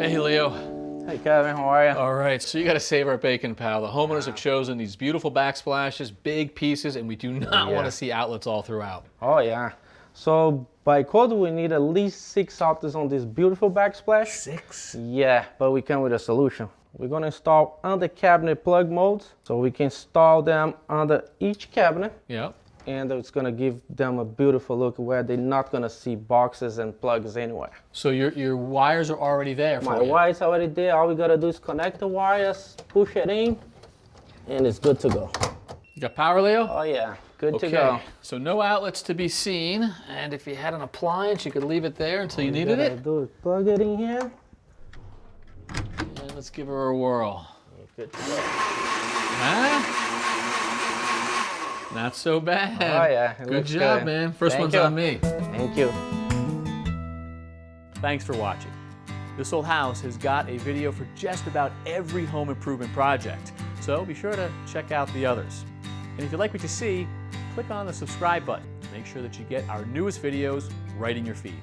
Hey, Leo. Hey, Kevin, how are you? All right, so you got to save our bacon, pal. The homeowners have chosen these beautiful backsplashes, big pieces, and we do not want to see outlets all throughout. Oh, yeah. So by code, we need at least 6 outlets on this beautiful backsplash. 6? Yeah, but we come with a solution. We're going to install under cabinet plug modes, so we can install them under each cabinet. Yep. And it's going to give them a beautiful look where they're not going to see boxes and plugs anywhere. So your wires are already there for My you. wire's already there. All we got to do is connect the wires, push it in, and it's good to go. You got power, Leo? Oh, yeah. Good Okay. to go. So no outlets to be seen, and if you had an appliance, you could leave it there until you needed it. Do is plug it in here. And let's give her a whirl. Good to go. Huh? Not so bad. Oh, yeah. Good job, man. First one's on me. Thank you. Thanks for watching. This Old House has got a video for just about every home improvement project, so be sure to check out the others. And if you like what you see, click on the subscribe button to make sure that you get our newest videos right in your feed.